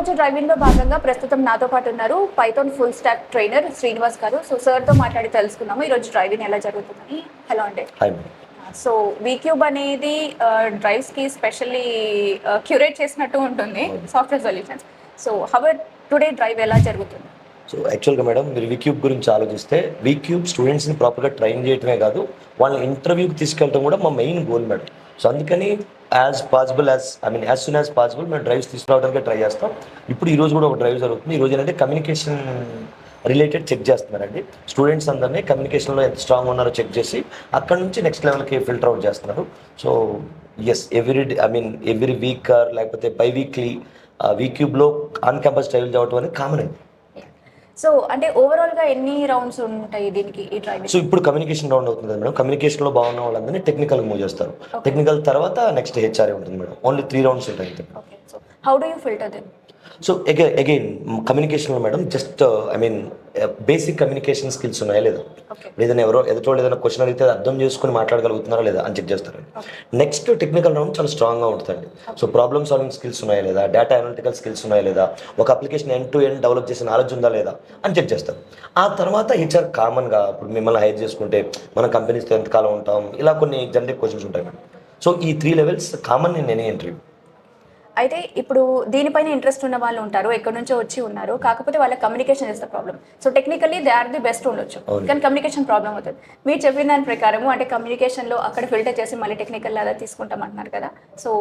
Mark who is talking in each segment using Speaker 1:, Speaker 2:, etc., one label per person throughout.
Speaker 1: రోజు డ్రైవింగ్లో భాగంగా ప్రస్తుతం నాతో పాటు ఉన్నారు Python full stock trainer Srinivas గారు. సో సార్తో మాట్లాడి తెలుసుకున్నాము ఈరోజు డ్రైవింగ్ ఎలా జరుగుతుందని. హలో అండి.
Speaker 2: హాయ్.
Speaker 1: సో వీక్యూబ్ అనేది డ్రైవ్స్కి స్పెషల్లీ క్యూరేట్ చేసినట్టు ఉంటుంది software solutions. So our today drive ఎలా జరుగుతుంది?
Speaker 2: సో యాక్చువల్గా మేడం మీరు వీక్యూబ్ గురించి ఆలోచిస్తే వీక్యూబ్ స్టూడెంట్స్ని ప్రాపర్గా ట్రైన్ చేయటమే కాదు, వాళ్ళని ఇంటర్వ్యూకి తీసుకెళ్ళడం కూడా మా మెయిన్ గోల్ మేడం. సో అందుకని యాజ్ సూన్ యాజ్ పాసిబుల్ మేము డ్రైవ్స్ తీసుకురావడానికి ట్రై చేస్తాం. ఇప్పుడు ఈరోజు కూడా ఒక డ్రైవ్ జరుగుతుంది. ఈరోజు ఏంటంటే కమ్యూనికేషన్ రిలేటెడ్ చెక్ చేస్తున్నారండి. స్టూడెంట్స్ అందరినీ కమ్యూనికేషన్లో ఎంత స్ట్రాంగ్ ఉన్నారో చెక్ చేసి అక్కడ నుంచి నెక్స్ట్ లెవెల్కి ఫిల్టర్ అవుట్ చేస్తున్నారు. సో ఎస్, ఎవ్రీ వీక్ లేకపోతే బై వీక్లీ వీక్యూబ్లో ఆన్ క్యాంపస్ డ్రైవ్ చేయడం అనేది కామన్ అండి.
Speaker 1: సో అంటే ఓవరాల్గా ఎన్ని రౌండ్స్ ఉంటాయి దీనికి ఈ డ్రైవ్?
Speaker 2: సో ఇప్పుడు కమ్యూనికేషన్ రౌండ్ అవుతుంది మేడం. కమ్యూనికేషన్లో బాగున్న వాళ్ళందరినీ టెక్నికల్ మూవ్ చేస్తారు. టెక్నికల్ తర్వాత నెక్స్ట్ హెచ్ఆర్ఏ ఉంటుంది మేడం. ఓన్లీ 3 రౌండ్స్ ఉంటాయి.
Speaker 1: Okay, so how do you filter them?
Speaker 2: So again కమ్యూనికేషన్లో madam just basic communication skills ఉన్నాయా లేదా, ఏదైనా ఎదుటోళ్ళు ఏదైనా క్వశ్చన్ అడిగితే అర్థం చేసుకుని మాట్లాడగలుగుతున్నారా లేదా అని చెక్ చేస్తారు. నెక్స్ట్ టెక్నికల్ రౌండ్ చాలా స్ట్రాంగ్గా ఉంటుందండి. సో ప్రాబ్లమ్ సాల్వింగ్ స్కిల్స్ ఉన్నాయా లేదా, డేటా అనలిటికల్ స్కిల్స్ ఉన్నాయా లేదా, ఒక application end to end develop చేసిన నాలెడ్జ్ ఉందా లేదా అని చెక్ చేస్తారు. ఆ తర్వాత హెచ్ఆర్ కామన్గా ఇప్పుడు మిమ్మల్ని హైర్ చేసుకుంటే మన కంపెనీస్తో ఎంతకాలం ఉంటాం, ఇలా కొన్ని జనరిక్ క్వశ్చన్స్ ఉంటాయి మేడం. సో ఈ 3 levels common in any interview.
Speaker 1: అయితే ఇప్పుడు దీనిపైన ఇంట్రెస్ట్ ఉన్న వాళ్ళు ఉంటారు, ఎక్కడి నుంచో వచ్చి ఉన్నారు, కాకపోతే వాళ్ళ communication is the problem. So technically they are the best ఉండొచ్చు, కానీ కమ్యూనికేషన్ ప్రాబ్లం అవుతుంది. మీరు చెప్పిన దాని ప్రకారము అంటే కమ్యూనికేషన్లో అక్కడ ఫిల్టర్ చేసి మళ్ళీ టెక్నికల్ అలా తీసుకుంటాం అంటున్నారు కదా. సో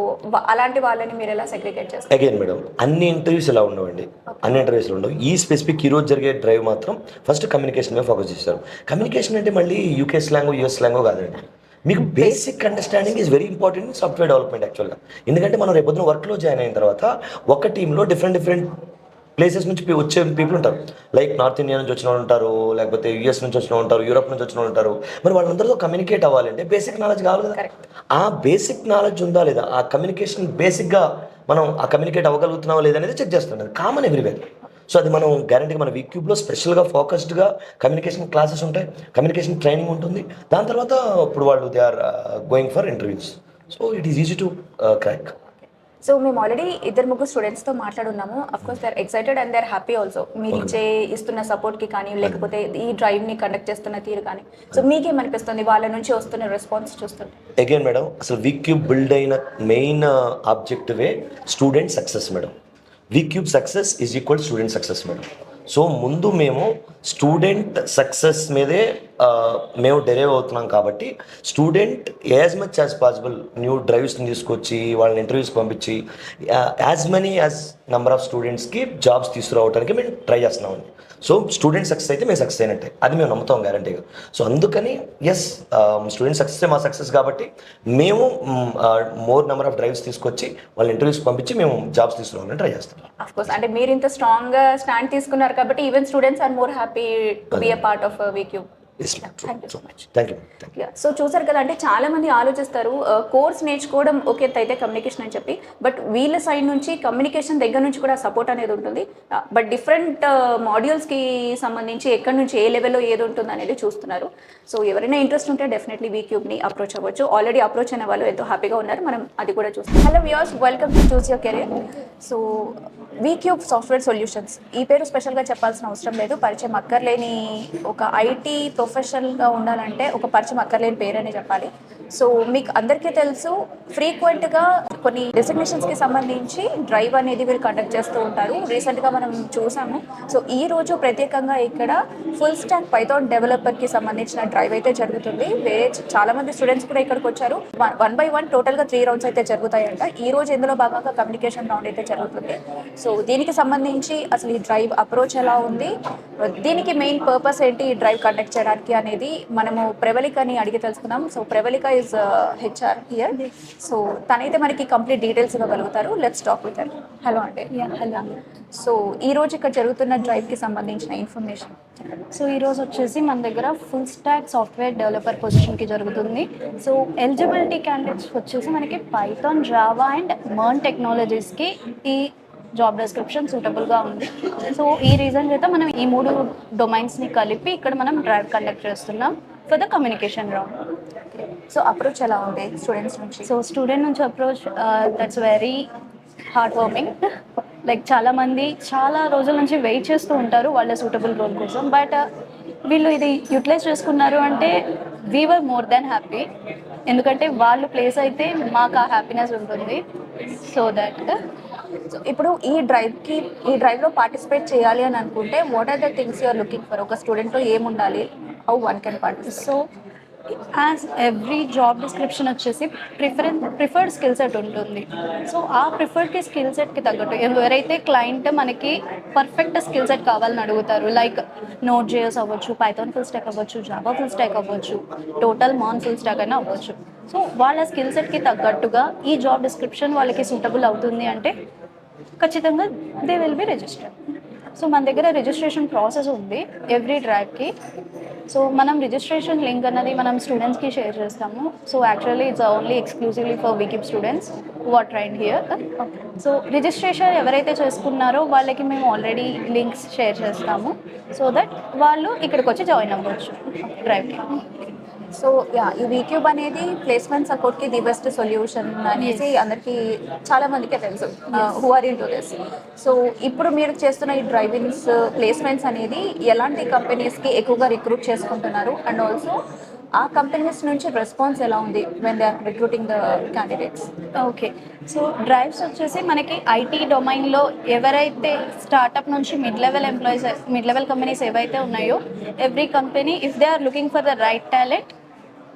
Speaker 1: అలాంటి వాళ్ళని మీరు ఎలా సెగ్రిగేట్ చేస్తారు?
Speaker 2: అగైన్ మేడం అన్ని ఇంటర్వ్యూస్ ఇలా ఉండవండి. అన్ని ఇంటర్వ్యూస్లో ఉండవు. ఈ స్పెసిఫిక్ ఈరోజు జరిగే డ్రైవ్ మాత్రం ఫస్ట్ కమ్యూనికేషన్ మీద ఫోకస్ చేస్తారు. కమ్యూనికేషన్ అంటే మళ్ళీ యూకే స్లాంగో యూఎస్ స్లాంగో కాదండి. మీకు basic understanding is very important in software development యాక్చువల్గా. ఎందుకంటే మనం రేపొద్దున వర్క్లో జాయిన్ అయిన తర్వాత ఒక టీంలో డిఫరెంట్ ప్లేసెస్ నుంచి వచ్చే పీపుల్ ఉంటారు. లైక్ నార్త్ ఇండియా నుంచి వచ్చిన వాళ్ళు ఉంటారు, లేకపోతే యూఎస్ నుంచి వచ్చిన వాళ్ళు ఉంటారు, యూరోప్ నుంచి వచ్చిన వాళ్ళు ఉంటారు. మరి వాళ్ళందరితో కమ్యూనికేట్ అవ్వాలంటే బేసిక్ నాలెడ్జ్ కావాలి కదా. ఆ బేసిక్ నాలెడ్జ్ ఉందా లేదా, ఆ కమ్యూనికేషన్ బేసిక్గా మనం ఆ కమ్యూనికేట్ అవ్వగలుగుతున్నావా లేదా అనేది చెక్ చేస్తున్నాం. అది కామన్ ఎవ్రీవేర్. సో అది మనం గ్యారంటీగా మన వీక్యూబ్లో స్పెషల్గా ఫోకస్డ్గా కమ్యూనికేషన్ క్లాసెస్ ఉంటాయి, కమ్యూనికేషన్ ట్రైనింగ్ ఉంటుంది. దాని తర్వాత ఇప్పుడు వాళ్ళు they are going for interviews. So it is easy to crack.
Speaker 1: So మేము ఆల్రెడీ 2-3 స్టూడెంట్స్తో మాట్లాడున్నాము. Of course they are excited and they are happy also. మీరు ఇస్తున్న సపోర్ట్కి కానీ, లేకపోతే ఈ డ్రైవ్ని కండక్ట్ చేస్తున్న తీరు కానీ. సో మీకేమనిపిస్తుంది వాళ్ళ నుంచి వస్తున్న రెస్పాన్స్ చూస్తుంటే?
Speaker 2: అగైన్ మేడం, అసలు వీక్యూబ్ బిల్డ్ అయిన మెయిన్ ఆబ్జెక్టివే student success madam. Vcube success is equal student success madam. So ముందు మేము స్టూడెంట్ సక్సెస్ మీదే మేము డెరైవ్ అవుతున్నాం కాబట్టి student as much as possible new డ్రైవ్స్ని తీసుకొచ్చి వాళ్ళని ఇంటర్వ్యూస్కి పంపించి as many as number of స్టూడెంట్స్కి జాబ్స్ తీసుకురావడానికి మేము ట్రై చేస్తున్నామండి. సో స్టూడెంట్ సక్సెస్ అయితే మేము సక్సెస్ అయినట్టే, అది మేము నమ్ముతాం గ్యారంటీగా. సో అందుకని ఎస్, స్టూడెంట్ సక్సెస్ మా సక్సెస్ కాబట్టి మేము మోర్ నెంబర్ ఆఫ్ డ్రైవ్స్ తీసుకొచ్చి వాళ్ళ ఇంటర్వ్యూస్కి పంపించి మేము జాబ్స్ తీసుకురావాలని ట్రై చేస్తాం.
Speaker 1: ఆఫ్ కోర్స్ అంటే మీరు ఇంత స్ట్రాంగ్గా స్టాండ్ తీసుకున్నారు కాబట్టి even students are more happy to be a part of Vcube. Thank you so much.
Speaker 2: Thank you.
Speaker 1: So చూసారు కదా, అంటే చాలా మంది ఆలోచిస్తారు కోర్స్ నేర్చుకోవడం ఓకే అయితే కమ్యూనికేషన్ అని చెప్పి, బట్ వీళ్ళ సైడ్ నుంచి కమ్యూనికేషన్ దగ్గర నుంచి కూడా సపోర్ట్ అనేది ఉంటుంది. బట్ డిఫరెంట్ మాడ్యూల్స్కి సంబంధించి ఎక్కడి నుంచి ఏ లెవెల్లో ఏది ఉంటుంది అనేది చూస్తున్నారు. సో ఎవరైనా ఇంట్రెస్ట్ ఉంటే డెఫినెట్లీ వీక్యూబ్ని అప్రోచ్ అవ్వచ్చు. ఆల్రెడీ అప్రోచ్ అయిన వాళ్ళు ఎంతో హ్యాపీగా ఉన్నారు, మనం అది కూడా చూస్తాం. Hello viewers, welcome to choose your career. So Vcube software solutions ఈ పేరు స్పెషల్గా చెప్పాల్సిన అవసరం లేదు. పరిచయం అక్కర్లేని ఒక ఐటీ ప్రొఫెషనల్గా ఉండాలంటే ఒక పరిచయం అక్కర్లేని పేరు అని చెప్పాలి. సో మీకు అందరికీ తెలుసు, ఫ్రీక్వెంట్గా కొన్ని డెసిగ్నేషన్స్కి సంబంధించి డ్రైవ్ అనేది వీళ్ళు కండక్ట్ చేస్తూ ఉంటారు. రీసెంట్గా మనం చూసాము. సో ఈ రోజు ప్రత్యేకంగా ఇక్కడ ఫుల్ స్టాక్ పైథాన్ డెవలపర్కి సంబంధించిన డ్రైవ్ అయితే జరుగుతుంది. వేరే చాలామంది స్టూడెంట్స్ కూడా ఇక్కడికి వచ్చారు. 1 by 1 టోటల్గా 3 రౌండ్స్ అయితే జరుగుతాయంట. ఈ రోజు ఇందులో భాగంగా కమ్యూనికేషన్ రౌండ్ అయితే జరుగుతుంది. సో దీనికి సంబంధించి అసలు ఈ డ్రైవ్ అప్రోచ్ ఎలా ఉంది, దీనికి మెయిన్ పర్పస్ ఏంటి ఈ డ్రైవ్ కండక్ట్ చేయడానికి అనేది మనము ప్రవళికని అడిగి తెలుసుకుందాం. So Pravalika is HR here. So తనైతే మనకి కంప్లీట్ డీటెయిల్స్ ఇవ్వగలుగుతారు. Let's talk with her. Hello అండి.
Speaker 3: హలో.
Speaker 1: సో ఈ రోజు ఇక్కడ జరుగుతున్న డ్రైవ్కి సంబంధించిన ఇన్ఫర్మేషన్.
Speaker 3: సో ఈరోజు వచ్చేసి మన దగ్గర ఫుల్ స్టాక్ సాఫ్ట్వేర్ డెవలపర్ పొజిషన్కి జరుగుతుంది. సో ఎలిజిబిలిటీ క్యాండిడేట్స్ వచ్చేసి మనకి పైథాన్, జావా అండ్ మర్న్ టెక్నాలజీస్కి ఈ జాబ్ డిస్క్రిప్షన్ సూటబుల్గా ఉంది. సో ఈ రీజన్ చేత మనం ఈ 3 డొమైన్స్ని కలిపి ఇక్కడ మనం డ్రైవ్ కండక్ట్ చేస్తున్నాం for the communication round.
Speaker 1: So approach ఎలా ఉంది స్టూడెంట్స్ నుంచి?
Speaker 3: సో స్టూడెంట్ నుంచి approach that's very hard working. Like చాలామంది చాలా రోజుల నుంచి వెయిట్ చేస్తూ ఉంటారు వాళ్ళ సూటబుల్ రోల్ కోసం. బట్ వీళ్ళు ఇది యూటిలైజ్ చేసుకున్నారు అంటే we were more than happy. ఎందుకంటే వాళ్ళు ప్లేస్ అయితే మాకు ఆ హ్యాపీనెస్ ఉంటుంది. సో దట్
Speaker 1: సో ఇప్పుడు ఈ డ్రైవ్లో పార్టిసిపేట్ చేయాలి అని అనుకుంటే what are the things you're looking for? ఒక స్టూడెంట్లో ఏముండాలి? How one can participate?
Speaker 3: So as every job description వచ్చేసి ప్రిఫర్డ్ స్కిల్ సెట్ ఉంటుంది. సో ఆ ప్రిఫర్డ్కి స్కిల్ సెట్కి తగ్గట్టు ఎవరైతే క్లయింట్ మనకి పర్ఫెక్ట్ స్కిల్ సెట్ కావాలని అడుగుతారు, లైక్ నోట్ జేఎస్ అవ్వచ్చు, పైథాన్ ఫుల్ స్టాక్ అవ్వచ్చు, జావా ఫుల్ స్టాక్ అవ్వచ్చు, టోటల్ మాన్ ఫుల్ స్టాక్ అయినా అవ్వచ్చు. సో వాళ్ళ స్కిల్ సెట్కి తగ్గట్టుగా ఈ జాబ్ డిస్క్రిప్షన్ వాళ్ళకి సూటబుల్ అవుతుంది అంటే ఖచ్చితంగా they will be registered. So మన దగ్గర రిజిస్ట్రేషన్ ప్రాసెస్ ఉంది ఎవ్రీ డ్రైవ్కి. సో మనం రిజిస్ట్రేషన్ లింక్ అన్నది మనం స్టూడెంట్స్కి షేర్ చేస్తాము. So actually it's only exclusively for Vcube students who are trained here. So registration ఎవరైతే చేసుకున్నారో వాళ్ళకి మేము ఆల్రెడీ లింక్స్ షేర్ చేస్తాము. సో దట్ వాళ్ళు ఇక్కడికి వచ్చి జాయిన్ అవ్వచ్చు డ్రైవ్కి.
Speaker 1: సో యా, ఈ వీక్యూబ్ అనేది ప్లేస్మెంట్ సపోర్ట్కి ది బెస్ట్ సొల్యూషన్ అనేసి అందరికీ చాలా మందికే తెలుసు who are into this. So ఇప్పుడు మీరు చేస్తున్న ఈ డ్రైవింగ్స్ ప్లేస్మెంట్స్ అనేది ఎలాంటి కంపెనీస్కి ఎక్కువగా రిక్రూట్ చేసుకుంటున్నారు? అండ్ ఆల్సో ఆ కంపెనీస్ నుంచి రెస్పాన్స్ ఎలా ఉంది when they are recruiting the candidates?
Speaker 3: Okay, so drives వచ్చేసి మనకి ఐటీ డొమైన్లో ఎవరైతే స్టార్టప్ నుంచి మిడ్ లెవెల్ కంపెనీస్ ఏవైతే ఉన్నాయో every company if they are looking for the right talent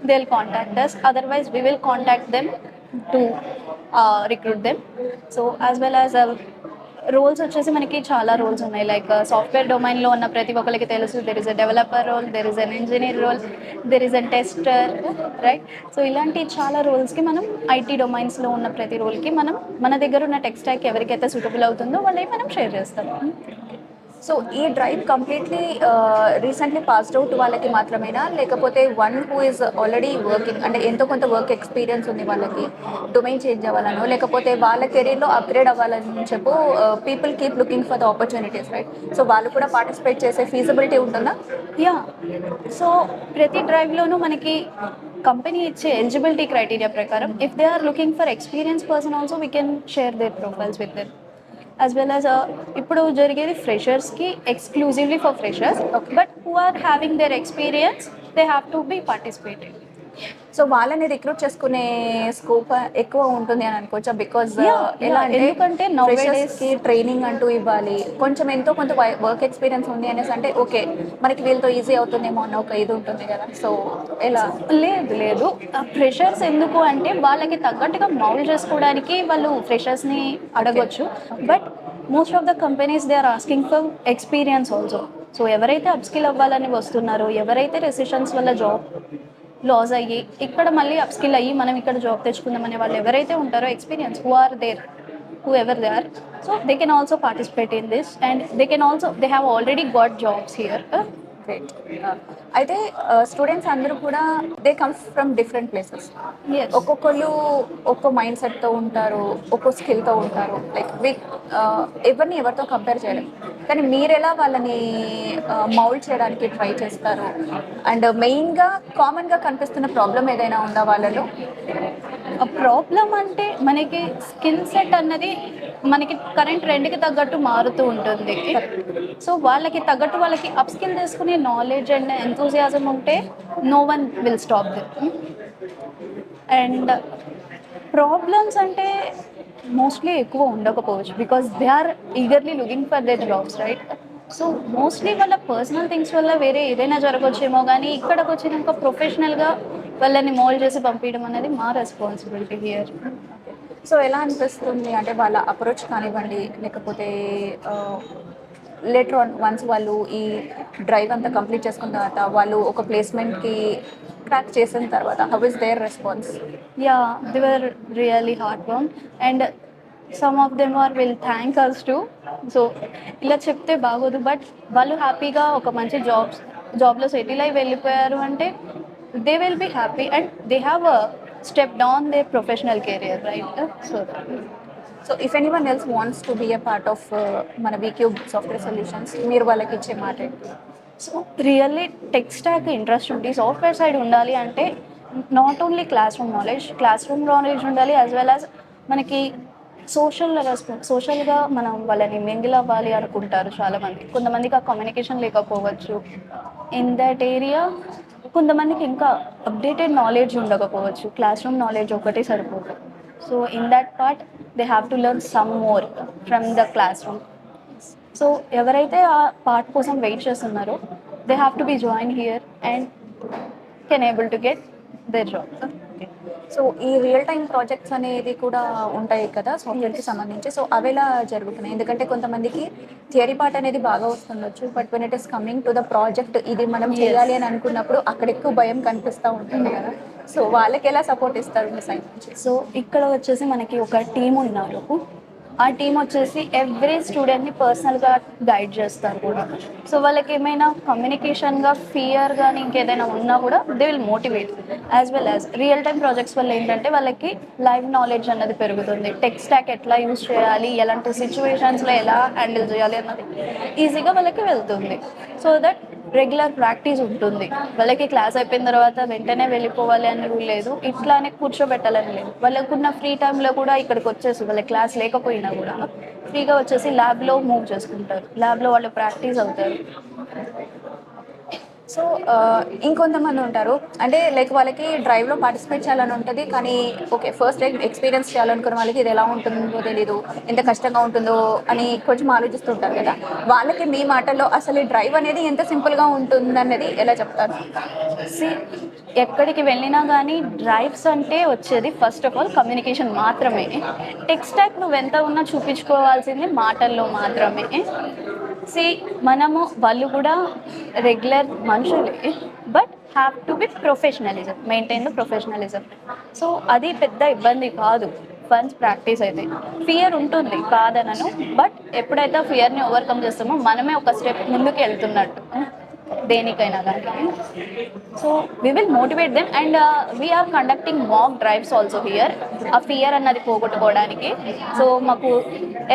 Speaker 3: they'll contact us, otherwise we will contact them to recruit them. So as well as roles వచ్చేసి మనకి చాలా roles ఉన్నాయి. Like software డొమైన్లో ఉన్న ప్రతి ఒక్కరికి తెలుసు there is a developer role, there is an engineer role, there is an tester, right? So ఇలాంటి చాలా రోల్స్కి మనం ఐటీ డొమైన్స్లో ఉన్న ప్రతి రోల్కి మనం మన దగ్గర ఉన్న టెక్ స్టాక్ ఎవరికైతే సూటబుల్ అవుతుందో వాళ్ళని మనం షేర్ చేస్తాం.
Speaker 1: సో ఈ drive completely recently passed out వాళ్ళకి మాత్రమేనా, లేకపోతే one who is already working అంటే ఎంతో కొంత వర్క్ ఎక్స్పీరియన్స్ ఉంది వాళ్ళకి డొమైన్ చేంజ్ అవ్వాలనో, లేకపోతే వాళ్ళ కెరీర్లో అప్గ్రేడ్ అవ్వాలని చెప్పు people keep looking for the opportunities, right? So వాళ్ళు కూడా పార్టిసిపేట్ చేసే ఫీజిబిలిటీ ఉంటుందా?
Speaker 3: యా, సో ప్రతి డ్రైవ్లోనూ మనకి కంపెనీ ఇచ్చే ఎలిజిబిలిటీ క్రైటీరియా ప్రకారం if they are looking for experience person also we can share their profiles with them. As well as ఇప్పుడు జరిగేది ఫ్రెషర్స్కి exclusively for freshers, but who are having their experience they have to be participated.
Speaker 1: So వాళ్ళని recruit చేసుకునే scope ఎక్కువ ఉంటుంది అని అనుకోవచ్చా? Because ఎలా
Speaker 3: ఎందుకంటే
Speaker 1: కి ట్రైనింగ్ అంటూ ఇవ్వాలి, కొంచెం ఎంతో కొంత వర్క్ ఎక్స్పీరియన్స్ ఉంది అనేసి అంటే ఓకే మనకి వీళ్ళతో ఈజీ అవుతుందేమో అన్న ఒక ఇది ఉంటుంది కదా. సో ఎలా?
Speaker 3: లేదు ఫ్రెషర్స్ ఎందుకు అంటే వాళ్ళకి తగ్గట్టుగా మౌల్డ్ చేసుకోవడానికి వాళ్ళు ఫ్రెషర్స్ని అడగొచ్చు. But most of the companies they are asking for experience also. So ఎవరైతే అప్స్కిల్ అవ్వాలని వస్తున్నారో, ఎవరైతే రెసిషన్స్ వల్ల జాబ్ లాస్ అయ్యి ఇక్కడ మళ్ళీ అప్స్కిల్ అయ్యి మనం ఇక్కడ జాబ్ తెచ్చుకుందామనే వాళ్ళు ఎవరైతే ఉంటారో experience who are there, who ever they are, so they can also participate in this and they have already got jobs here.
Speaker 1: Great. అయితే స్టూడెంట్స్ అందరూ కూడా they comes from different places. ఒక్కొక్కరు ఒక్కో మైండ్ సెట్తో ఉంటారు, ఒక్కో స్కిల్తో ఉంటారు. లైక్ ఎవరిని ఎవరితో కంపేర్ చేయలేం, కానీ మీరు ఎలా వాళ్ళని మౌల్డ్ చేయడానికి ట్రై చేస్తారు? అండ్ మెయిన్గా కామన్గా కనిపిస్తున్న ప్రాబ్లం ఏదైనా ఉందా వాళ్ళలో?
Speaker 3: ప్రాబ్లం అంటే మనకి స్కిల్ సెట్ అన్నది మనకి కరెంట్ ట్రెండ్కి తగ్గట్టు మారుతూ ఉంటుంది. సో వాళ్ళకి తగ్గట్టు వాళ్ళకి అప్ స్కిల్ చేసుకునే నాలెడ్జ్ అండ్ ఎంతూజియాజం ఉంటే no one will stop them. And problems అంటే మోస్ట్లీ ఎక్కువ ఉండకపోవచ్చు because they are eagerly looking for their jobs, right? So mostly వాళ్ళ పర్సనల్ థింగ్స్ వల్ల వేరే ఏదైనా జరగవచ్చేమో, కానీ ఇక్కడికి వచ్చినాక ప్రొఫెషనల్గా వాళ్ళని మోల్డ్ చేసి పంపించడం అనేది మా రెస్పాన్సిబిలిటీ హియర్.
Speaker 1: సో ఎలా అనిపిస్తుంది అంటే వాళ్ళ అప్రోచ్ కానివ్వండి, లేకపోతే లేటర్ ఆన్ వన్స్ వాళ్ళు ఈ డ్రైవ్ అంతా కంప్లీట్ చేసుకున్న తర్వాత వాళ్ళు ఒక ప్లేస్మెంట్కి క్రాక్ చేసిన తర్వాత how is their response?
Speaker 3: Yeah, they were really hard work and some of them are will thank us too. So ఇలా చెప్తే బాగోదు, బట్ వాళ్ళు హ్యాపీగా ఒక మంచి జాబ్లో సెటిల్ అయి వెళ్ళిపోయారు అంటే they will be happy and they have a step down their professional career, right?
Speaker 1: So if anyone else wants to be a part of మన వీక్యూబ్ సాఫ్ట్వేర్ సొల్యూషన్స్, మీరు వాళ్ళకి ఇచ్చే మాట?
Speaker 3: So really tech stack interest ఉంది, software side ఉండాలి అంటే not only classroom knowledge ఉండాలి, as well as మనకి సోషల్గా మనం వాళ్ళని మింగిల్ అవ్వాలి అనుకుంటారు చాలామంది. కొంతమందికి ఆ కమ్యూనికేషన్ లేకపోవచ్చు. ఇన్ దట్ ఏరియా కొంతమందికి ఇంకా అప్డేటెడ్ నాలెడ్జ్ ఉండకపోవచ్చు. క్లాస్ రూమ్ నాలెడ్జ్ ఒకటే సరిపోదు. So in that part they have to learn some more from the class room. So ఎవరైతే ఆ పార్ట్ కోసం వెయిట్ చేస్తున్నారో they have to be join here and can able to get their job.
Speaker 1: So ఈ real time projects అనేది కూడా ఉంటాయి కదా సాఫ్ట్వేర్కి సంబంధించి. సో అవి ఎలా జరుగుతున్నాయి? ఎందుకంటే కొంతమందికి థియరీ పార్ట్ అనేది బాగా వస్తుండొచ్చు, but when it is coming to the project ఇది మనం చేయాలి అని అనుకున్నప్పుడు అక్కడ ఎక్కువ భయం కనిపిస్తూ ఉంటుంది కదా. సో వాళ్ళకి ఎలా సపోర్ట్ ఇస్తారు మీ సైడ్ నుంచి?
Speaker 3: సో ఇక్కడ వచ్చేసి మనకి ఒక టీం ఉన్నారు. ఆ టీం వచ్చేసి ఎవ్రీ స్టూడెంట్ని పర్సనల్గా గైడ్ చేస్తారు కూడా. సో వాళ్ళకి ఏమైనా కమ్యూనికేషన్గా ఫియర్ కానీ ఇంకేదైనా ఉన్నా కూడా they will motivate. As well as real time projects వల్ల ఏంటంటే వాళ్ళకి లైవ్ నాలెడ్జ్ అన్నది పెరుగుతుంది. టెక్ స్టాక్ ఎట్లా యూజ్ చేయాలి, ఎలాంటి సిచ్యువేషన్స్లో ఎలా హ్యాండిల్ చేయాలి అన్నది ఈజీగా వాళ్ళకి వెళ్తుంది. సో దట్ రెగ్యులర్ ప్రాక్టీస్ ఉంటుంది. వాళ్ళకి క్లాస్ అయిపోయిన తర్వాత వెంటనే వెళ్ళిపోవాలి అని రూల్ లేదు, ఇట్లానే కూర్చోబెట్టాలని లేదు. వాళ్ళకున్న ఫ్రీ టైంలో కూడా ఇక్కడికి వచ్చేసి వాళ్ళ క్లాస్ లేకపోయినా కూడా ఫ్రీగా వచ్చేసి ల్యాబ్లో మూవ్ చేసుకుంటారు. ల్యాబ్లో వాళ్ళు ప్రాక్టీస్ అవుతారు.
Speaker 1: సో ఇంకొంతమంది ఉంటారు, అంటే లైక్ వాళ్ళకి డ్రైవ్లో పార్టిసిపేట్ చేయాలని ఉంటుంది, కానీ ఓకే ఫస్ట్ టైం ఎక్స్పీరియన్స్ చేయాలనుకున్న వాళ్ళకి ఇది ఎలా ఉంటుందో తెలీదు, ఎంత కష్టంగా ఉంటుందో అని కొంచెం ఆలోచిస్తుంటారు కదా. వాళ్ళకి మీ మాటల్లో అసలు ఈ డ్రైవ్ అనేది ఎంత సింపుల్గా ఉంటుంది అన్నది ఎలా చెప్తారు?
Speaker 3: సి ఎక్కడికి వెళ్ళినా కానీ డ్రైవ్స్ అంటే వచ్చేది ఫస్ట్ ఆఫ్ ఆల్ కమ్యూనికేషన్ మాత్రమే. టెక్ స్టాక్ నువ్వు ఎంత ఉన్నా చూపించుకోవాల్సింది మాటల్లో మాత్రమే. సి మనము వాళ్ళు కూడా రెగ్యులర్ మనుషులే, but have to be professionalism, maintain the professionalism. So అది పెద్ద ఇబ్బంది కాదు వన్స్ ప్రాక్టీస్ అయితే. ఫియర్ ఉంటుంది కాదనను, బట్ ఎప్పుడైతే ఫియర్ని ఓవర్కమ్ చేస్తామో మనమే ఒక స్టెప్ ముందుకు వెళ్తున్నట్టు దేనికైనా కానీ. So we will motivate them and we're conducting mock drives also here, ఆ ఫియర్ అన్నది పోగొట్టుకోవడానికి. సో మాకు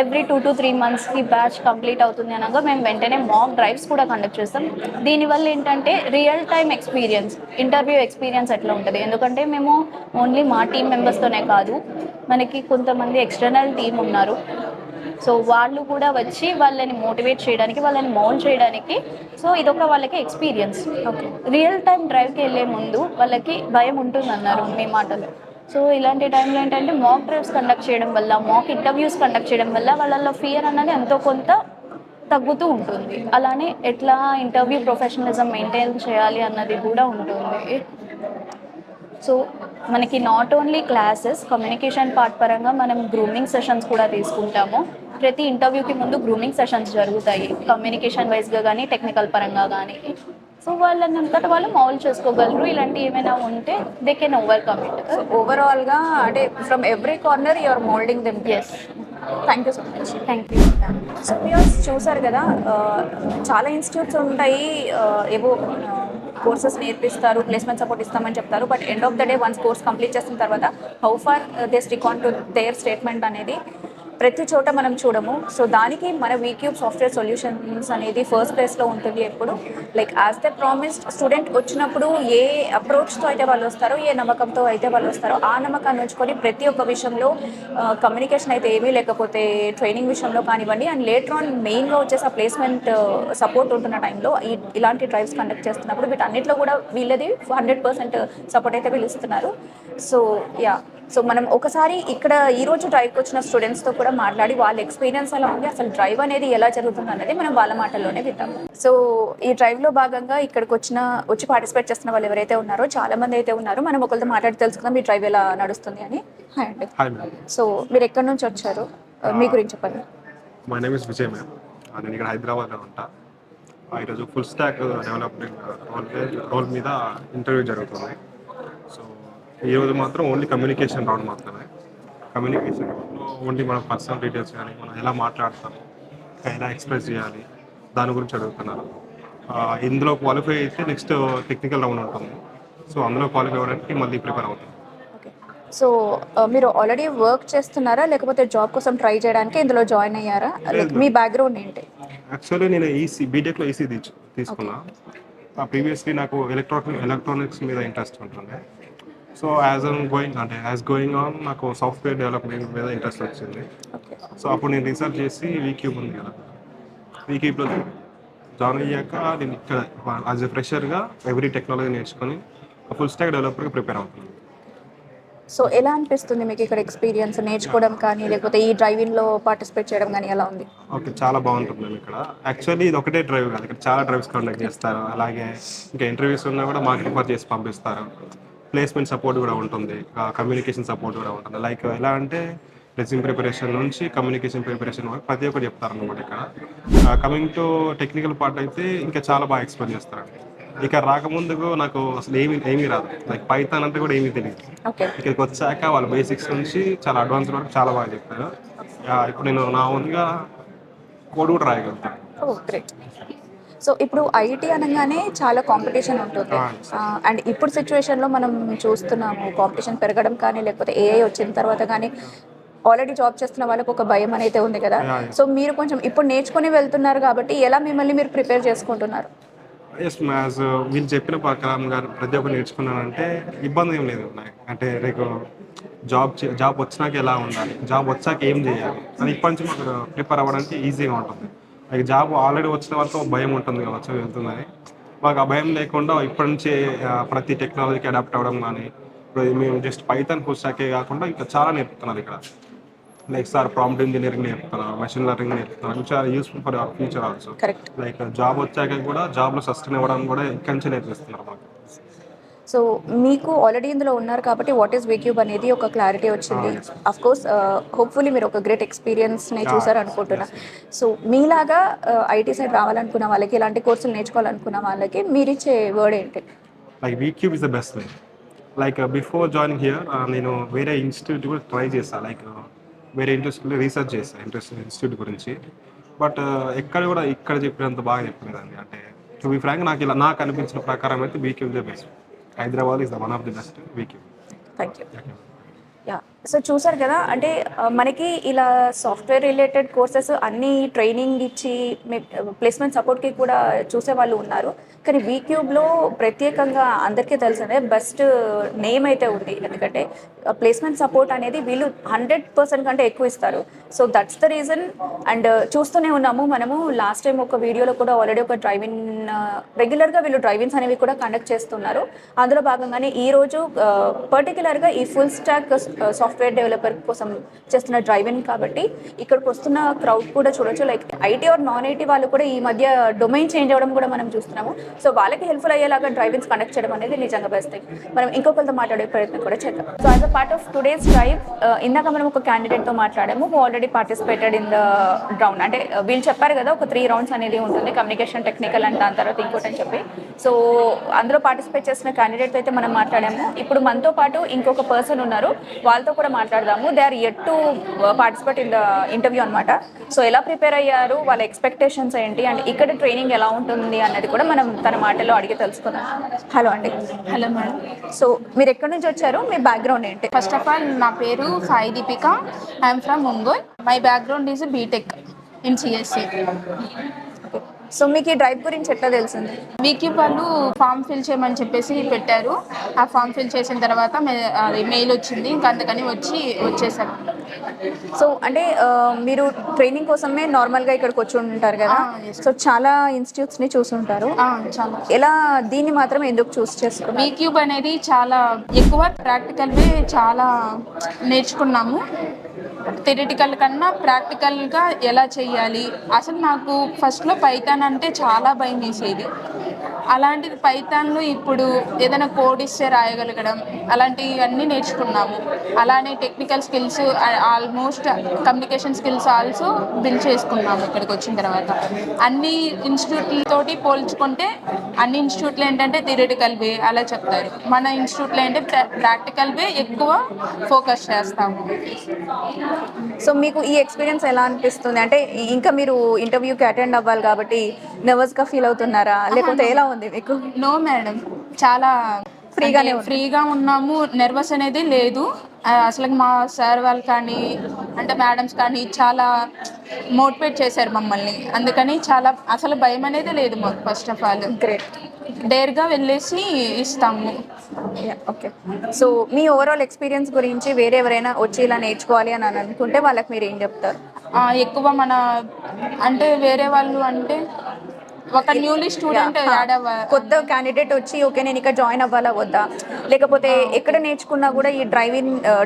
Speaker 3: ఎవ్రీ 2 to 3 monthsకి బ్యాచ్ కంప్లీట్ అవుతుంది అనగా మేము వెంటనే మాక్ డ్రైవ్స్ కూడా కండక్ట్ చేస్తాం. దీనివల్ల ఏంటంటే real time experience, interview experience ఎట్లా ఉంటుంది, ఎందుకంటే మేము ఓన్లీ మా టీం మెంబర్స్తోనే కాదు, మనకి కొంతమంది ఎక్స్టర్నల్ టీం ఉన్నారు. సో వాళ్ళు కూడా వచ్చి వాళ్ళని మోటివేట్ చేయడానికి, వాళ్ళని మౌల్డ్ చేయడానికి. సో ఇదొక వాళ్ళకి ఎక్స్పీరియన్స్. రియల్ టైం డ్రైవ్కి వెళ్ళే ముందు వాళ్ళకి భయం ఉంటుంది అన్నారు మీ మాటలో. సో ఇలాంటి టైంలో ఏంటంటే మాక్ డ్రైవ్స్ కండక్ట్ చేయడం వల్ల, మాక్ ఇంటర్వ్యూస్ కండక్ట్ చేయడం వల్ల వాళ్ళలో ఫియర్ అన్నది ఎంతో కొంత తగ్గుతూ ఉంటుంది. అలానే ఎట్లా ఇంటర్వ్యూ ప్రొఫెషనలిజం మెయింటైన్ చేయాలి అన్నది కూడా ఉంటుంది. సో మనకి not only classes, communication part పరంగా మనం గ్రూమింగ్ సెషన్స్ కూడా తీసుకుంటాము. ప్రతి ఇంటర్వ్యూకి ముందు గ్రూమింగ్ సెషన్స్ జరుగుతాయి, కమ్యూనికేషన్ వైజ్గా కానీ టెక్నికల్ పరంగా కానీ. సో వాళ్ళని అంతటా వాళ్ళు మౌల్డ్ చేసుకోగలరు. ఇలాంటి ఏమైనా ఉంటే they can overcome it.
Speaker 1: So ఓవరాల్గా అంటే from every corner you're moulding them.
Speaker 3: Yes,
Speaker 1: thank you so much.
Speaker 3: Thank you.
Speaker 1: So మీరు చూసారు కదా, చాలా ఇన్స్టిట్యూట్స్ ఉంటాయి, ఏవో కోర్సెస్ నేర్పిస్తారు, ప్లేస్మెంట్ సపోర్ట్ ఇస్తామని చెప్తారు, but end of the day once course complete చేసిన తర్వాత how far they stick on to their statement అనేది ప్రతి చోట మనం చూడము. సో దానికి మన వీక్యూబ్ సాఫ్ట్వేర్ సొల్యూషన్స్ అనేది ఫస్ట్ ప్లేస్లో ఉంటుంది ఎప్పుడు. Like as the promised, student వచ్చినప్పుడు ఏ అప్రోచ్తో అయితే వాళ్ళు వస్తారో, ఏ నమ్మకంతో అయితే వాళ్ళు వస్తారో, ఆ నమ్మకాన్ని ఉంచుకొని ప్రతి ఒక్క విషయంలో కమ్యూనికేషన్ అయితే ఏమీ లేకపోతే ట్రైనింగ్ విషయంలో కానివ్వండి, అండ్ లేటర్ ఆన్ మెయిన్గా వచ్చేసి ఆ ప్లేస్మెంట్ సపోర్ట్ ఉంటున్న టైంలో ఇలాంటి డ్రైవ్స్ కండక్ట్ చేస్తున్నప్పుడు వీటన్నిటిలో కూడా వీళ్ళది 100% సపోర్ట్ అయితే వీళ్ళు ఇస్తున్నారు. సో యా, సో మనం ఒకసారి ఇక్కడ ఈరోజు డ్రైవ్కి వచ్చిన స్టూడెంట్స్తో కూడా మాట్లాడి వాళ్ళ ఎక్స్పీరియన్స్ ఎలా ఉంది, అసలు డ్రైవ్ అనేది ఎలా జరుగుతుంది అన్నది మనం వాళ్ళ మాటల్లోనే వింటాము. సో ఈ డ్రైవ్లో భాగంగా ఇక్కడికి వచ్చి పార్టిసిపేట్ చేస్తున్న వాళ్ళు ఎవరైతే ఉన్నారో చాలా మంది అయితే ఉన్నారు. మనం ఒకరితో మాట్లాడి తెలుసుకుందాం ఈ డ్రైవ్ ఎలా నడుస్తుంది అని. హాయ్ అండి.
Speaker 4: Hi ma'am.
Speaker 1: సో మీరు ఎక్కడి నుంచి వచ్చారు, మీ గురించి చెప్పండి.
Speaker 4: My name is Vijay ma'am. నేను ఇక్కడ హైదరాబాద్లో ఉంటా. ఈరోజు ఫుల్ స్టాక్ డెవలప్మెంట్ రోల్ మీద ఇంటర్వ్యూ జరుగుతుంది. సో ఈరోజు మాత్రం ఓన్లీ కమ్యూనికేషన్ రౌండ్ మాత్రమే. కమ్యూనికేషన్ రౌండ్లో ఓన్లీ మన పర్సనల్ డీటెయిల్స్ కానీ, మనం ఎలా మాట్లాడతాము, ఎలా ఎక్స్ప్రెస్ చేయాలి, దాని గురించి అడుగుతున్నారు. ఇందులో క్వాలిఫై అయితే నెక్స్ట్ టెక్నికల్ రౌండ్ ఉంటుంది. సో అందులో క్వాలిఫై అవ్వడానికి మళ్ళీ ప్రిపేర్ అవుతాం.
Speaker 1: ఓకే, సో మీరు ఆల్రెడీ వర్క్ చేస్తున్నారా, లేకపోతే జాబ్ కోసం ట్రై చేయడానికి ఇందులో జాయిన్ అయ్యారా? మీ బ్యాక్గ్రౌండ్ ఏంటి?
Speaker 4: యాక్చువల్లీ నేను బీటెక్లో ఈసీ తీసుకున్నా. ప్రీవియస్లీ నాకు ఎలక్ట్రానిక్స్ మీద ఇంట్రెస్ట్ ఉంటుండే. సో యాజ్ గోయింగ్ ఆన్ నాకు సాఫ్ట్వేర్ డెవలప్మెంట్ మీద ఇంట్రెస్ట్ వచ్చింది.
Speaker 1: ఓకే.
Speaker 4: సో అప్పుడు నేను రీసెర్చ్ చేసి వీక్యూబ్ ఉంది కదా, వీక్యూబ్లో జాయిన్ అయ్యాక నేను ఇక్కడ యాజ్ ఎ ఫ్రెషర్గా ఎవ్రీ టెక్నాలజీ నేర్చుకొని ఫుల్ స్టాక్ డెవలపర్గా ప్రిపేర్ అవుతున్నాను.
Speaker 1: సో ఎలా అనిపిస్తుంది మీకు ఇక్కడ ఎక్స్పీరియన్స్ నేర్చుకోవడం కానీ లేకపోతే ఈ డ్రైవింగ్లో పార్టిసిపేట్ చేయడం కానీ ఎలా ఉంది?
Speaker 4: ఓకే, చాలా బాగుంటుంది మేము ఇక్కడ. యాక్చువల్లీ ఇది ఒకటే డ్రైవ్ కాదు, ఇక్కడ చాలా డ్రైవ్స్ కండక్ట్ చేస్తారు. అలాగే ఇంకా ఇంటర్వ్యూస్ ఉన్నా కూడా మాకు రిఫర్ చేసి పంపిస్తారు. ప్లేస్మెంట్ సపోర్ట్ కూడా ఉంటుంది, కమ్యూనికేషన్ సపోర్ట్ కూడా ఉంటుంది. లైక్ ఎలా అంటే రెజ్యూమ్ ప్రిపరేషన్ నుంచి కమ్యూనికేషన్ ప్రిపరేషన్ వరకు ప్రతి ఒక్కటి చెప్తారు అనమాట ఇక్కడ. కమింగ్ టు టెక్నికల్ పార్ట్ అయితే ఇంకా చాలా బాగా ఎక్స్ప్లెయిన్ చేస్తారండి. ఇక రాకముందుకు నాకు అసలు ఏమీ రాదు, లైక్ పైథాన్ అంతా కూడా ఏమీ తెలియదు.
Speaker 1: ఓకే.
Speaker 4: ఇక్కడికి వచ్చాక వాళ్ళ బేసిక్స్ నుంచి చాలా అడ్వాన్స్ వరకు చాలా బాగా చెప్పారు. ఇప్పుడు నేను నా ఓన్గా కోడ్ కూడా రాయగలుగుతాను.
Speaker 1: ఓ గ్రేట్. సో ఇప్పుడు ఐటీ అనగానే చాలా కాంపిటీషన్ ఉంటుంది, అండ్ ఇప్పుడు సిచ్యువేషన్లో మనం చూస్తున్నాము కాంపిటీషన్ పెరగడం కానీ లేకపోతే ఏఐ వచ్చిన తర్వాత కానీ ఆల్రెడీ జాబ్ చేస్తున్న వాళ్ళకి ఒక భయం అనేది ఉంది కదా. సో మీరు కొంచెం ఇప్పుడు నేర్చుకుని వెళ్తున్నారు కాబట్టి ఎలా మిమ్మల్ని మీరు ప్రిపేర్ చేసుకుంటున్నారు?
Speaker 4: ఎస్ మ్యాజ్ వీళ్ళు చెప్పిన ప్రకారం గారు ప్రతి ఒక్కరు నేర్చుకున్నానంటే ఇబ్బంది ఏం లేదు నాకు. అంటే రేపు జాబ్ వచ్చినాక ఎలా ఉండాలి, జాబ్ వచ్చాక ఏం చేయాలి అని ఇప్పటి నుంచి మాకు ప్రిపేర్ అవ్వడానికి ఈజీగా ఉంటుంది. లైక్ జాబ్ ఆల్రెడీ వచ్చిన వరకు భయం ఉంటుంది కదా, వచ్చి వెళ్తుందని. మాకు ఆ భయం లేకుండా ఇప్పటి నుంచే ప్రతి టెక్నాలజీకి అడాప్ట్ అవ్వడం కానీ, ఇప్పుడు మేము జస్ట్ పైథాన్ ఫుల్ స్టాకే కాకుండా ఇంకా చాలా నేర్పుతున్నారు ఇక్కడ. లైక్ సార్ ప్రాంప్ట్ ఇంజనీరింగ్ నేర్పుతున్నారు, మెషిన్ లెర్నింగ్ నేర్పుతున్నారు, చాలా useful for our future also.
Speaker 1: Correct.
Speaker 4: Like job వచ్చాక కూడా జాబ్లో సస్టైన్ అవ్వడానికి కూడా ఇక్కడి నుంచే నేర్పిస్తున్నారు మాకు.
Speaker 1: సో మీకు ఆల్రెడీ ఇందులో ఉన్నారు కాబట్టి వాట్ ఈస్ వీక్యూబ్ అనేది ఒక క్లారిటీ వచ్చింది. అఫ్ కోర్స్ హోప్ఫుల్లీ మీరు ఒక గ్రేట్ ఎక్స్పీరియన్స్ని చూసారు అనుకుంటున్నా. సో మీలాగా ఐటీ సైడ్ రావాలనుకున్న వాళ్ళకి, ఇలాంటి కోర్సులు నేర్చుకోవాలనుకున్న వాళ్ళకి మీరు ఇచ్చే వర్డ్ ఏంటి?
Speaker 4: Like Vcube is the best way. Like before joining here నేను వేరే ఇన్స్టిట్యూట్ కూడా ట్రై చేస్తాను. లైక్ వేరే ఇంట్రెస్ట్లో రీసెర్చ్ చేస్తాను ఇన్స్టిట్యూట్ గురించి. బట్ ఎక్కడ కూడా ఇక్కడ చెప్పినంత బాగా చెప్పలేదండి. అంటే టు బి ఫ్రాంక్ నాకు అనిపించిన ప్రకారం అయితే Vcube the best. Hyderabad is the one of the best Vcube.
Speaker 1: Thank you. Yeah, so చూసారు కదా, అంటే మనకి ఇలా సాఫ్ట్వేర్ రిలేటెడ్ కోర్సెస్ అన్నీ ట్రైనింగ్ ఇచ్చి ప్లేస్మెంట్ సపోర్ట్కి కూడా చూసే వాళ్ళు ఉన్నారు. కానీ వీక్యూబ్లో ప్రత్యేకంగా అందరికీ తెలిసిందే బెస్ట్ నేమ్ అయితే ఉంది. ఎందుకంటే ప్లేస్మెంట్ సపోర్ట్ అనేది వీళ్ళు 100% కంటే ఎక్కువ ఇస్తారు. So that's the reason. And చూస్తూనే ఉన్నాము మనము, లాస్ట్ టైం ఒక వీడియోలో కూడా ఆల్రెడీ ఒక డ్రైవింగ్ రెగ్యులర్గా వీళ్ళు డ్రైవింగ్స్ అనేవి కూడా కండక్ట్ చేస్తున్నారు. అందులో భాగంగానే ఈరోజు పర్టికులర్గా ఈ ఫుల్ స్టాక్ సాఫ్ట్వేర్ డెవలపర్ కోసం చేస్తున్న డ్రైవింగ్ కాబట్టి ఇక్కడికి వస్తున్న క్రౌడ్ కూడా చూడొచ్చు. Like IT or non IT వాళ్ళు కూడా ఈ మధ్య డొమైన్ చేంజ్ అవ్వడం కూడా మనం చూస్తున్నాము. సో వాళ్ళకి హెల్ప్ఫుల్ అయ్యేలాగా డ్రైవింగ్స్ కండక్ట్ చేయడం అనేది నిజంగా బెస్ట్ థింగ్. మనం ఇంకొకరితో మాట్లాడే ప్రయత్నం కూడా చేద్దాం. So as a part of today's drive, ఇందాక మనం ఒక క్యాండిడేట్తో మాట్లాడాము who already participated in the round. అంటే వీళ్ళు చెప్పారు కదా ఒక 3 రౌండ్స్ అనేది ఉంటుంది, కమ్యూనికేషన్, టెక్నికల్ అండ్ దాని తర్వాత ఇంకోటి అని చెప్పి. సో అందులో పార్టిసిపేట్ చేసిన క్యాండిడేట్తో అయితే మనం మాట్లాడాము. ఇప్పుడు మనతో పాటు ఇంకొక పర్సన్ ఉన్నారు, వాళ్ళతో కూడా మాట్లాడదాము. They are yet to participate in the interview అనమాట. సో ఎలా ప్రిపేర్ అయ్యారు, వాళ్ళ ఎక్స్పెక్టేషన్స్ ఏంటి, అండ్ ఇక్కడ ట్రైనింగ్ ఎలా ఉంటుంది అన్నది కూడా మనం తన మాటల్లో అడిగి తెలుసుకుందాం. హలో అండి.
Speaker 3: Hello madam.
Speaker 1: సో మీరు ఎక్కడి నుంచి వచ్చారు, మీ బ్యాక్గ్రౌండ్ ఏంటి?
Speaker 5: ఫస్ట్ ఆఫ్ ఆల్ నా పేరు Sai Deepika. I'm from Ongole. My background is BTech in CSE.
Speaker 1: So మీకు ఈ డ్రైవ్ గురించి ఎట్లా తెలిసింది?
Speaker 5: వీక్యూబ్ వాళ్ళు ఫామ్ ఫిల్ చేయమని చెప్పేసి పెట్టారు. ఆ ఫామ్ ఫిల్ చేసిన తర్వాత అది మెయిల్ వచ్చింది, ఇంకా అందుకని వచ్చేసాను.
Speaker 1: సో అంటే మీరు ట్రైనింగ్ కోసమే నార్మల్గా ఇక్కడికి వచ్చి ఉంటారు కదా. సో చాలా ఇన్స్టిట్యూట్స్ని చూసుంటారు,
Speaker 5: చాలా.
Speaker 1: ఎలా దీన్ని మాత్రం ఎందుకు చూస్ చేసుకున్నారు?
Speaker 5: వీక్యూబ్ అనేది చాలా ఎక్కువ ప్రాక్టికల్వే చాలా నేర్చుకున్నాము. థియరిటికల్ కన్నా ప్రాక్టికల్గా ఎలా చేయాలి. అసలు నాకు ఫస్ట్లో పైథాన్ అంటే చాలా భయం వేసేది. అలాంటిది పైథాన్లో ఇప్పుడు ఏదైనా కోడ్ ఇస్తే రాయగలగడం అలాంటివన్నీ నేర్చుకున్నాము. అలానే technical skills, almost communication skills also build చేసుకున్నాము ఇక్కడికి వచ్చిన తర్వాత. అన్ని ఇన్స్టిట్యూట్లతోటి పోల్చుకుంటే అన్ని ఇన్స్టిట్యూట్లు ఏంటంటే థియరిటికల్ వే అలా చెప్తారు. మన ఇన్స్టిట్యూట్లో ఏంటంటే ప్రాక్టికల్ వే ఎక్కువ ఫోకస్ చేస్తాము.
Speaker 1: సో మీకు ఈ ఎక్స్పీరియన్స్ ఎలా అనిపిస్తుంది? అంటే ఇంకా మీరు ఇంటర్వ్యూకి అటెండ్ అవ్వాలి కాబట్టి నర్వస్గా ఫీల్ అవుతున్నారా, లేకపోతే ఎలా ఉంది మీకు?
Speaker 5: నో మేడం, చాలా
Speaker 1: ఫ్రీగా
Speaker 5: ఉన్నాము. నెర్వస్ అనేది లేదు అసలు. మా సార్ వాళ్ళు కానీ అంటే మేడమ్స్ కానీ చాలా మోటివేట్ చేశారు మమ్మల్ని. అందుకని చాలా అసలు భయం అనేది లేదు మాకు ఫస్ట్ ఆఫ్ ఆల్.
Speaker 1: గ్రేట్.
Speaker 5: డేర్గా వెళ్ళేసి ఇస్తాము.
Speaker 1: ఓకే. సో మీ ఓవరాల్ ఎక్స్పీరియన్స్ గురించి వేరే ఎవరైనా వచ్చి ఇలా నేర్చుకోవాలి అని అనుకుంటే వాళ్ళకి మీరు ఏం చెప్తారు?
Speaker 5: ఎక్కువ మన అంటే వేరే వాళ్ళు అంటే ఒక న్యూలీ స్టూడెంట్ యాడ్
Speaker 1: కొత్త క్యాండిడేట్ వచ్చి ఓకే నేను ఇక్కడ జాయిన్ అవ్వాలా వద్దా, లేకపోతే ఎక్కడ నేర్చుకున్నా కూడా ఈ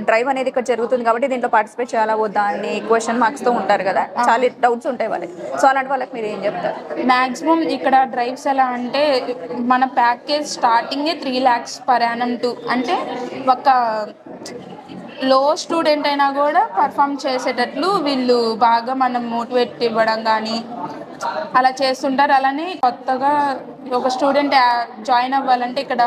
Speaker 1: డ్రైవ్ అనేది ఇక్కడ జరుగుతుంది కాబట్టి దీంట్లో పార్టిసిపేట్ చేయాలా వద్దా అని క్వశ్చన్ మార్క్స్తో ఉంటారు కదా, చాలా డౌట్స్ ఉంటాయి వాళ్ళకి. సో అలాంటి వాళ్ళకి మీరు ఏం చెప్తారు?
Speaker 5: మ్యాక్సిమం ఇక్కడ డ్రైవ్స్ ఎలా అంటే మన ప్యాకేజ్ స్టార్టింగే 3 lakhs పర్ యానం టు, అంటే ఒక లో స్టూడెంట్ అయినా కూడా పర్ఫామ్ చేసేటట్లు వీళ్ళు బాగా మనం మోటివేట్ ఇవ్వడం కానీ అలా చేస్తుంటారు. అలానే కొత్తగా ఒక స్టూడెంట్ జాయిన్ అవ్వాలంటే ఇక్కడ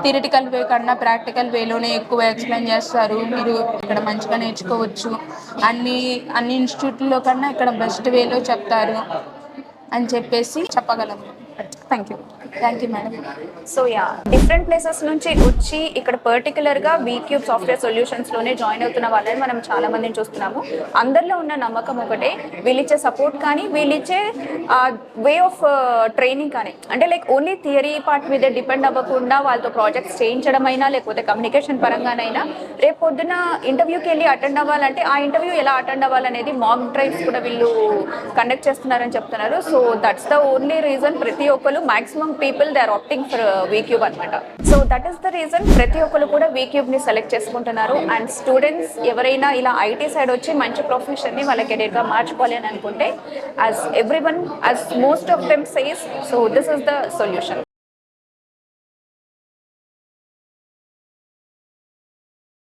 Speaker 5: థియరిటికల్ వే కన్నా ప్రాక్టికల్ వేలోనే ఎక్కువ ఎక్స్ప్లెయిన్ చేస్తారు. మీరు ఇక్కడ మంచిగా నేర్చుకోవచ్చు, అన్ని ఇన్స్టిట్యూట్లో కన్నా ఇక్కడ బెస్ట్ వేలో చెప్తారు అని చెప్పేసి చెప్పగలము.
Speaker 1: Thank you.
Speaker 5: Thank you madam.
Speaker 1: So different places నుంచి వచ్చి ఇక్కడ పర్టికులర్గా వీక్యూబ్ సాఫ్ట్వేర్ సొల్యూషన్స్లోనే జాయిన్ అవుతున్న వాళ్ళని మనం చాలా మందిని చూస్తున్నాము. అందరిలో ఉన్న నమ్మకం ఒకటే, వీళ్ళిచ్చే సపోర్ట్ కానీ వీళ్ళిచ్చే వే ఆఫ్ ట్రైనింగ్ కానీ, అంటే లైక్ ఓన్లీ థియరీ పార్ట్ మీద డిపెండ్ అవ్వకుండా వాళ్ళతో ప్రాజెక్ట్స్ చేయించడం అయినా లేకపోతే కమ్యూనికేషన్ పరంగానైనా రేపు పొద్దున ఇంటర్వ్యూకి వెళ్ళి అటెండ్ అవ్వాలంటే ఆ ఇంటర్వ్యూ ఎలా అటెండ్ అవ్వాలనేది మాక్ డ్రైవ్స్ కూడా వీళ్ళు కండక్ట్ చేస్తున్నారని చెప్తున్నారు. So that's the only reason ప్రతి ఒక్కరు maximum people they are opting for Vcube అనమాట. So that is the reason ప్రతి ఒక్కరు కూడా వీక్యూబ్ని సెలెక్ట్ చేసుకుంటున్నారు. అండ్ స్టూడెంట్స్ ఎవరైనా ఇలా ఐటీ సైడ్ వచ్చి మంచి ప్రొఫెషన్ని వాళ్ళ కెరీర్గా మార్చుకోవాలి అని అనుకుంటే, as every one, as most of them says, so this is the solution.